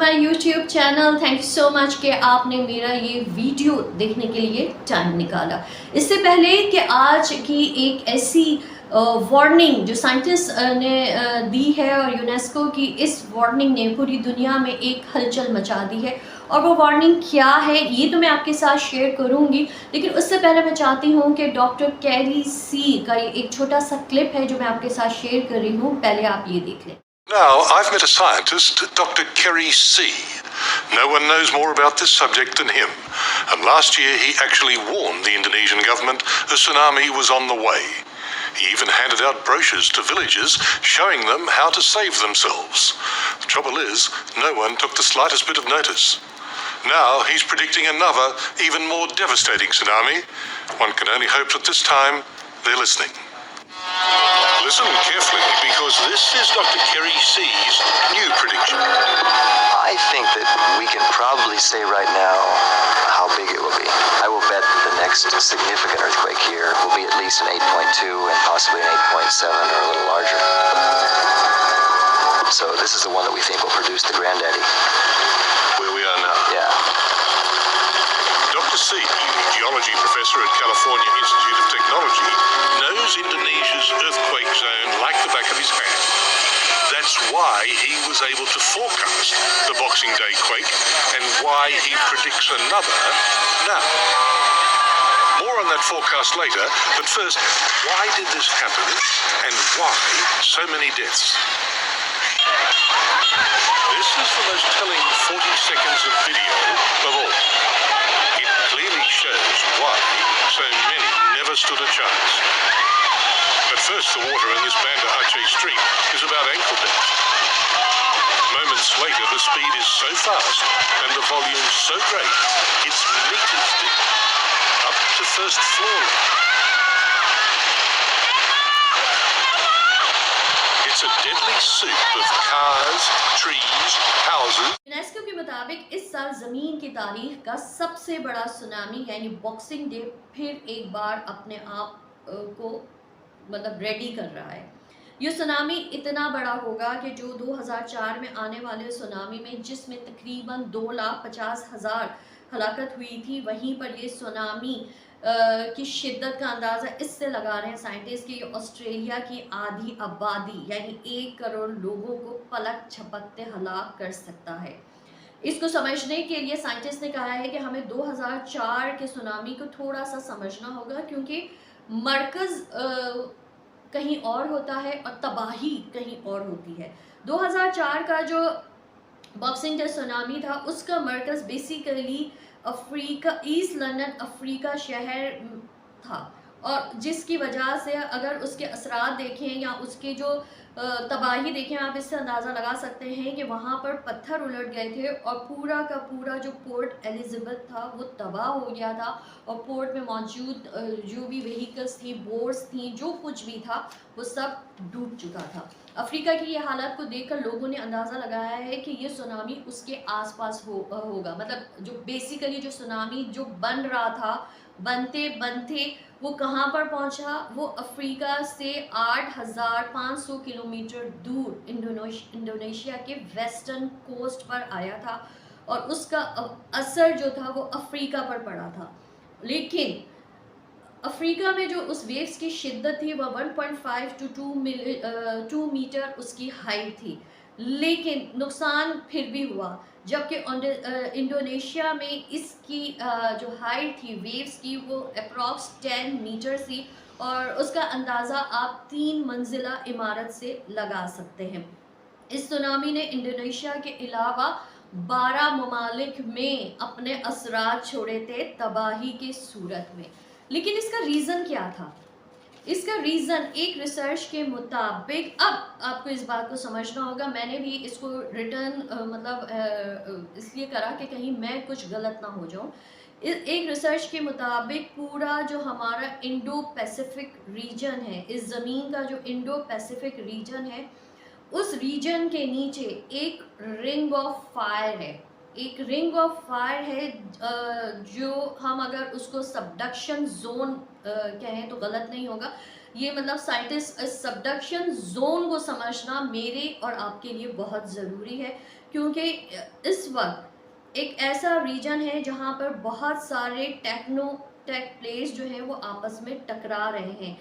My YouTube channel. Thank you so much कि आपने मेरा ये वीडियो देखने के लिए टाइम निकाला। इससे पहले कि आज की एक ऐसी वार्निंग जो साइंटिस्ट ने दी है और यूनेस्को की इस वार्निंग ने पूरी दुनिया में एक हलचल मचा दी है, और वो वार्निंग क्या है ये तो मैं आपके साथ शेयर करूंगी। लेकिन उससे पहले मैं चाहती हूँ कि डॉक्टर कैरी सी का ये एक छोटा सा क्लिप है जो मैं आपके साथ शेयर कर रही हूँ, पहले आप ये देख लें। Now, I've met a scientist, Dr. Kerry C. No one knows more about this subject than him. And last year he actually warned the Indonesian government a tsunami was on the way. He even handed out brochures to villagers showing them how to save themselves. The trouble is, no one took the slightest bit of notice. Now he's predicting another, even more devastating tsunami. One can only hope that this time they're listening. Listen carefully, because this is Dr. Kerry C's new prediction. I think that we can probably say right now how big it will be. I will bet that the next significant earthquake here will be at least an 8.2 and possibly an 8.7 or a little larger. So this is the one that we think will produce the granddaddy. Where we are now. Yeah. Dr. C, geology professor at California Institute of Technology, knows Indonesia's earthquake zone like the back of his hand. That's why he was able to forecast the Boxing Day quake and why he predicts another now. More on that forecast later, but first, why did this happen and why so many deaths? This is the most telling 40 seconds of video of all. It clearly shows why so many never stood a chance. At first, the water in this Banda Aceh stream is about ankle depth. Moments later, the speed is so fast and the volume so great, it's meters deep, up to first floor level. It's a deadly soup of cars, trees, houses. UNESCO के मुताबिक इस साल ज़मीन की तारीख का सबसे बड़ा सुनामी यानी बॉक्सिंग डे फिर एक बार अपने आप को मतलब रेडी कर रहा है। ये सुनामी इतना बड़ा होगा कि जो 2004 में आने वाले सुनामी में जिसमें तकरीबन 2,50,000 हलाकत हुई थी, वहीं पर ये सुनामी की शिद्दत का अंदाज़ा इससे लगा रहे हैं साइंटिस्ट कि ऑस्ट्रेलिया की आधी आबादी यानी 1 करोड़ लोगों को पलक झपकते हलाक कर सकता है। इसको समझने के लिए साइंटिस्ट ने कहा है कि हमें 2004 के सुनामी को थोड़ा सा समझना होगा, क्योंकि मरकज़ कहीं और होता है और तबाही कहीं और होती है। 2004 का जो बॉक्सिंग डे सुनामी था उसका मरकज़ basically Africa, East London Africa शहर था, और जिसकी वजह से अगर उसके असरात देखें या उसके जो तबाही देखें, आप इससे अंदाज़ा लगा सकते हैं कि वहाँ पर पत्थर उलट गए थे और पूरा का पूरा जो पोर्ट एलिज़ाबेथ था वो तबाह हो गया था, और पोर्ट में मौजूद जो भी व्हीकल्स थी, बोट्स थी, जो कुछ भी था वो सब डूब चुका था। अफ्रीका की ये हालत को देखकर लोगों ने अंदाज़ा लगाया है कि ये सुनामी उसके आसपास होगा। मतलब जो बेसिकली जो सुनामी जो बन रहा था, बनते बनते वो कहाँ पर पहुँचा, वो अफ्रीका से 8,500 किलोमीटर दूर इंडोनेशिया के वेस्टर्न कोस्ट पर आया था, और उसका असर जो था वो अफ्रीका पर पड़ा था। लेकिन अफ्रीका में जो उस वेव्स की शिद्दत थी वह 1.5 to 2 मीटर उसकी हाइट थी, लेकिन नुकसान फिर भी हुआ। जबकि इंडोनेशिया में इसकी जो हाइट थी वेव्स की वो अप्रॉक्स 10 मीटर थी, और उसका अंदाज़ा आप 3 मंजिला इमारत से लगा सकते हैं। इस सुनामी ने इंडोनेशिया के अलावा 12 ममालिक में अपने असरात छोड़े थे तबाही की सूरत में। लेकिन इसका रीज़न क्या था? इसका रीज़न एक रिसर्च के मुताबिक, अब आपको इस बात को समझना होगा, मैंने भी इसको रिटर्न इसलिए करा कि कहीं मैं कुछ गलत ना हो जाऊं। एक रिसर्च के मुताबिक पूरा जो हमारा इंडो पैसिफिक रीजन है, इस ज़मीन का जो इंडो पैसिफिक रीजन है, उस रीजन के नीचे एक रिंग ऑफ फायर है। एक रिंग ऑफ फायर है जो हम अगर उसको सबडक्शन जोन कहें तो गलत नहीं होगा। ये मतलब साइंटिस्ट सबडक्शन जोन को समझना मेरे और आपके लिए बहुत ज़रूरी है, क्योंकि इस वक्त एक ऐसा रीजन है जहाँ पर बहुत सारे टेक प्लेयर्स जो हैं वो आपस में टकरा रहे हैं।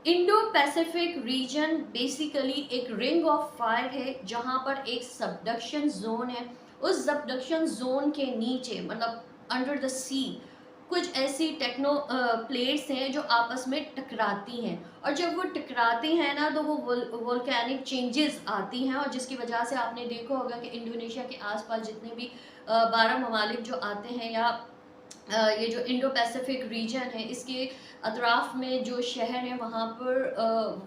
इंडो पैसिफिक रीजन बेसिकली एक रिंग ऑफ फायर है जहाँ पर एक सबडक्शन जोन है। उस सबडक्शन जोन के नीचे मतलब अंडर द सी कुछ ऐसी टेक्नो प्लेट्स हैं जो आपस में टकराती हैं, और जब वो टकराती हैं ना तो वो वोल्केनिक चेंजेस आती हैं, और जिसकी वजह से आपने देखा होगा कि इंडोनेशिया के आसपास जितने भी 12 ममालिक जो आते हैं या ये जो इंडो पैसिफिक रीजन है इसके अतराफ में जो शहर है वहाँ पर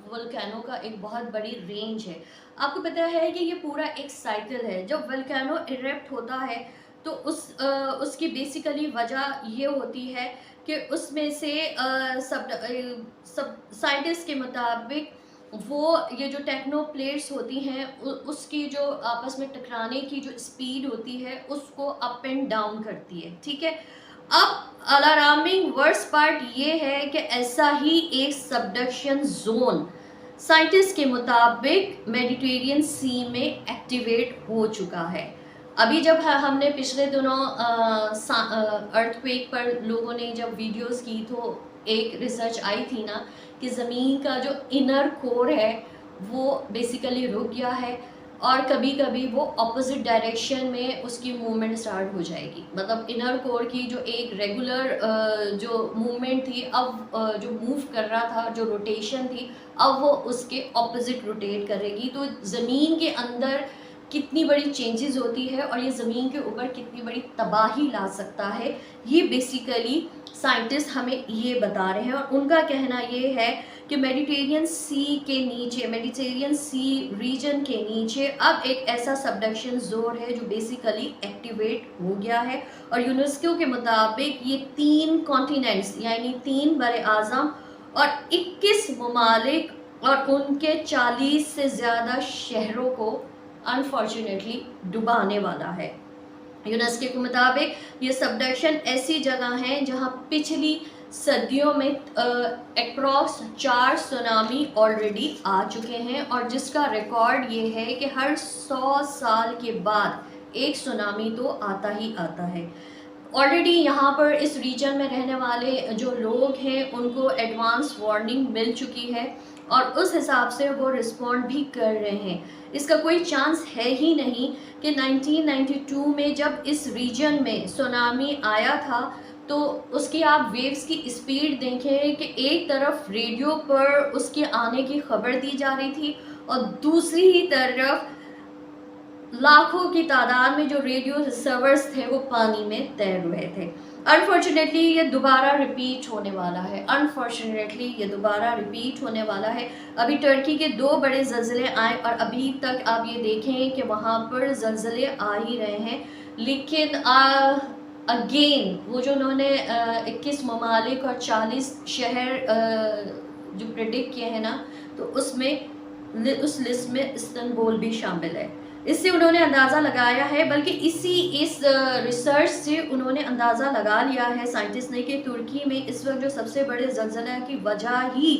वोल्केनो का एक बहुत बड़ी रेंज है। आपको पता है कि ये पूरा एक साइकिल है। जब वोल्केनो इरेप्ट होता है तो उसकी बेसिकली वजह ये होती है कि उसमें से सब साइंटिस्ट के मुताबिक वो ये जो टेक्नो प्लेट्स होती हैं उसकी जो आपस में टकराने की जो स्पीड होती है उसको अप एंड डाउन करती है। ठीक है, अब अलार्मिंग वर्स्ट पार्ट ये है कि ऐसा ही एक सबडक्शन जोन साइंटिस्ट के मुताबिक मेडिटेरियन सी में एक्टिवेट हो चुका है। अभी जब हमने पिछले दिनों अर्थक्वेक पर लोगों ने जब वीडियोस की तो एक रिसर्च आई थी ना कि ज़मीन का जो इनर कोर है वो बेसिकली रुक गया है, और कभी कभी वो ऑपोजिट डायरेक्शन में उसकी मूवमेंट स्टार्ट हो जाएगी। मतलब इनर कोर की जो एक रेगुलर जो मूवमेंट थी अब जो मूव कर रहा था, जो रोटेशन थी, अब वो उसके ऑपोजिट रोटेट करेगी। तो ज़मीन के अंदर कितनी बड़ी चेंजेस होती है और ये ज़मीन के ऊपर कितनी बड़ी तबाही ला सकता है, ये बेसिकली साइंटिस्ट हमें ये बता रहे हैं। और उनका कहना ये है कि मेडिटेरियन सी के नीचे, मेडिटेरियन सी रीजन के नीचे अब एक ऐसा सबडक्शन जोन है जो बेसिकली एक्टिवेट हो गया है। और यूनेस्को के मुताबिक ये 3 कॉन्टिनेंट्स यानी 3 बड़े आज़म और 21 ममालिक और उनके 40 से ज़्यादा शहरों को अनफॉर्चुनेटली डुबाने वाला है। यूनेस्को के मुताबिक ये सबडक्शन ऐसी जगह है जहां पिछली सदियों में अक्रॉस 4 सुनामी ऑलरेडी आ चुके हैं, और जिसका रिकॉर्ड ये है कि हर 100 साल के बाद एक सुनामी तो आता ही आता है। ऑलरेडी यहाँ पर इस रीजन में रहने वाले जो लोग हैं उनको एडवांस वार्निंग मिल चुकी है और उस हिसाब से वो रिस्पॉन्ड भी कर रहे हैं। इसका कोई चांस है ही नहीं कि 1992 में जब इस रीजन में सुनामी आया था तो उसकी आप वेव्स की स्पीड देखें कि एक तरफ रेडियो पर उसके आने की खबर दी जा रही थी और दूसरी ही तरफ लाखों की तादाद में जो रेडियो सर्वर्स थे वो पानी में तैर रहे थे। अनफॉर्चुनेटली ये दोबारा रिपीट होने वाला है, अनफॉर्चुनेटली ये दोबारा रिपीट होने वाला है। अभी टर्की के 2 बड़े ज़लज़ले आए और अभी तक आप ये देखें कि वहाँ पर ज़लज़ले आ ही रहे हैं, लेकिन अगेन वो जो उन्होंने 21 ममालिक और 40 शहर जो प्रेडिक्ट किए हैं ना, तो उसमें उस लिस्ट में इस्तांबुल भी शामिल है। इससे उन्होंने अंदाज़ा लगाया है, बल्कि इस रिसर्च से उन्होंने अंदाज़ा लगा लिया है साइंटिस्ट ने कि तुर्की में इस वक्त जो सबसे बड़े ज़लज़ला की वजह ही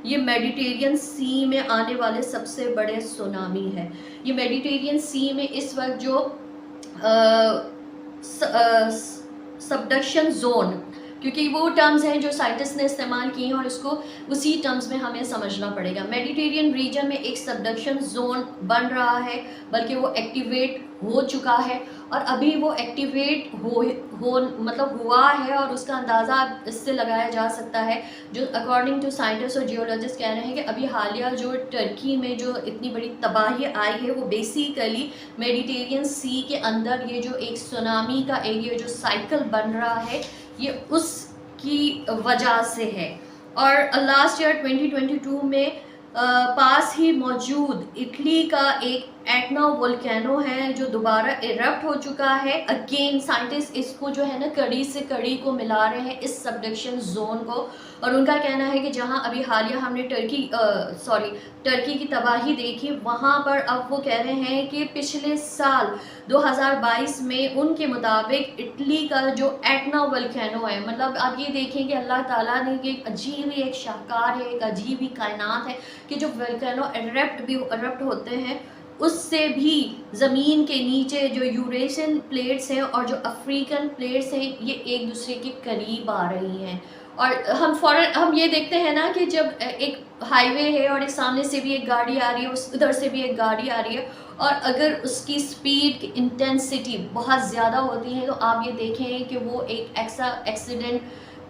ये मेडिटेरियन सी में आने वाले सबसे बड़े सुनामी है। ये मेडिटेरियन सी में इस वक्त जो सबडक्शन जोन, क्योंकि वो टर्म्स हैं जो साइंटिस्ट ने इस्तेमाल किए हैं और इसको उसी टर्म्स में हमें समझना पड़ेगा। मेडिटेरियन रीजन में एक सबडक्शन जोन बन रहा है, बल्कि वो एक्टिवेट हो चुका है और अभी वो एक्टिवेट मतलब हुआ है, और उसका अंदाज़ा इससे लगाया जा सकता है जो अकॉर्डिंग टू साइंटिस्ट और जियोलॉजिस्ट कह रहे हैं कि अभी हालिया जो टर्की में जो इतनी बड़ी तबाही आई है वो बेसिकली मेडिटेरियन सी के अंदर ये जो एक सुनामी का एरिया जो साइकिल बन रहा है ये उसकी वजह से है। और लास्ट ईयर 2022 में पास ही मौजूद इटली का एक एटना वोल्केनो है जो दोबारा इरप्ट हो चुका है। अगेन साइंटिस्ट इसको जो है ना कड़ी से कड़ी को मिला रहे हैं इस सबडक्शन जोन को, और उनका कहना है कि जहां अभी हालिया हमने टर्की की तबाही देखी, वहां पर अब वो कह रहे हैं कि पिछले साल 2022 में उनके मुताबिक इटली का जो एटना वोल्केनो है, मतलब आप ये देखें कि अल्लाह ताला ने एक अजीब ही एक शाहकार है, एक अजीब ही कायनात है कि जो वोल्केनो इरप्ट होते हैं उससे भी ज़मीन के नीचे जो यूरेशियन प्लेट्स हैं और जो अफ्रीकन प्लेट्स हैं ये एक दूसरे के करीब आ रही हैं। और हम ये देखते हैं ना कि जब एक हाईवे है और एक सामने से भी एक गाड़ी आ रही है, उधर से भी एक गाड़ी आ रही है, और अगर उसकी स्पीड की इंटेंसिटी बहुत ज़्यादा होती है तो आप ये देखें कि वो एक ऐसा एक्सीडेंट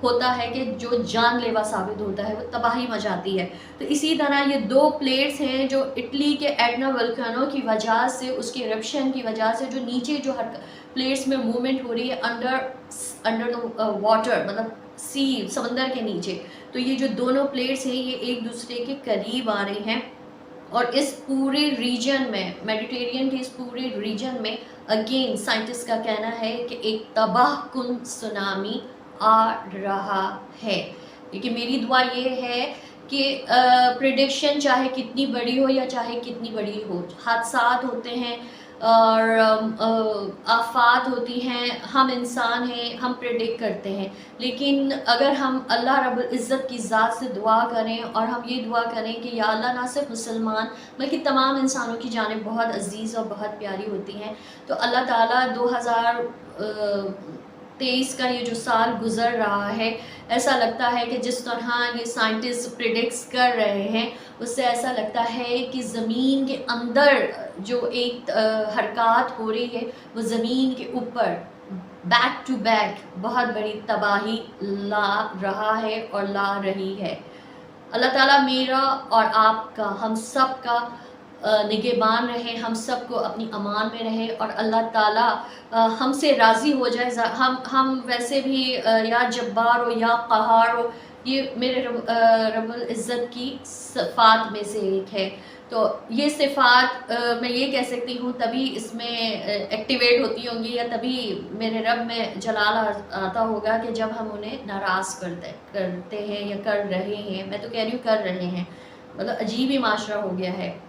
होता है कि जो जानलेवा साबित होता है, वो तबाही मचाती है। तो इसी तरह ये दो प्लेट्स हैं जो इटली के एटना वल्कानो की वजह से, उसके इरप्शन की वजह से जो नीचे जो हर प्लेट्स में मूवमेंट हो रही है अंडर द वाटर, मतलब सी, समंदर के नीचे, तो ये जो दोनों प्लेट्स हैं ये एक दूसरे के करीब आ रही हैं। और इस पूरे रीजन में, मेडिटेरियन के इस पूरे रीजन में अगेन साइंटिस्ट का कहना है कि एक तबाहकुन सुनामी आ रहा है। क्योंकि मेरी दुआ ये है कि प्रेडिक्शन चाहे कितनी बड़ी हो या चाहे कितनी बड़ी हो, हादसात होते हैं और आफात होती हैं, हम इंसान हैं, हम प्रेडिक्ट करते हैं, लेकिन अगर हम अल्लाह रब्बुल इज़्ज़त की ज़ात से दुआ करें और हम ये दुआ करें कि या अल्लाह ना सिर्फ मुसलमान बल्कि तमाम इंसानों की जानें बहुत अजीज़ और बहुत प्यारी होती हैं, तो अल्लाह ताला 2023 का ये जो साल गुज़र रहा है, ऐसा लगता है कि जिस तरह ये साइंटिस्ट प्रिडिक्स कर रहे हैं, उससे ऐसा लगता है कि ज़मीन के अंदर जो एक हरकत हो रही है, वो ज़मीन के ऊपर बैक टू बैक बहुत बड़ी तबाही ला रहा है और ला रही है। अल्लाह ताला मेरा और आपका, हम सब का निगहबान रहे, हम सबको अपनी अमान में रहे और अल्लाह ताला हमसे राज़ी हो जाए। हम वैसे भी या जब्बार हो या क़हार हो, ये मेरे रब्बुल इज़्ज़त की सिफ़ात में से एक है। तो ये सिफ़ात मैं ये कह सकती हूँ तभी इसमें एक्टिवेट होती होंगी या तभी मेरे रब में जलाल आता होगा कि जब हम उन्हें नाराज़ करते हैं या कर रहे हैं। मैं तो कह रही हूँ कर रहे हैं, मतलब अजीब ही माशरा हो गया है।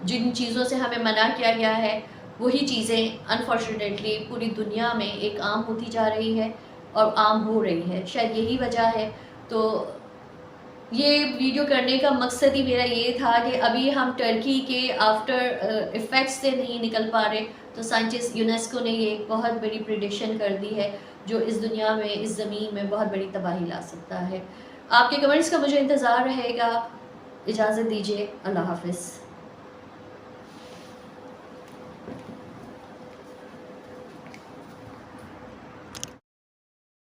जिन चीज़ों से हमें मना किया गया है वही चीज़ें अनफॉर्चुनेटली पूरी दुनिया में एक आम होती जा रही है और आम हो रही है। शायद यही वजह है। तो ये वीडियो करने का मकसद ही मेरा ये था कि अभी हम टर्की के आफ्टर इफ़ेक्ट्स से नहीं निकल पा रहे, तो साइंटिस्ट यूनेस्को ने ये एक बहुत बड़ी प्रेडिक्शन कर दी है जो इस दुनिया में, इस ज़मीन में बहुत बड़ी तबाही ला सकता है। आपके कमेंट्स का मुझे इंतज़ार रहेगा। इजाज़त दीजिए, अल्लाह हाफ़िज़।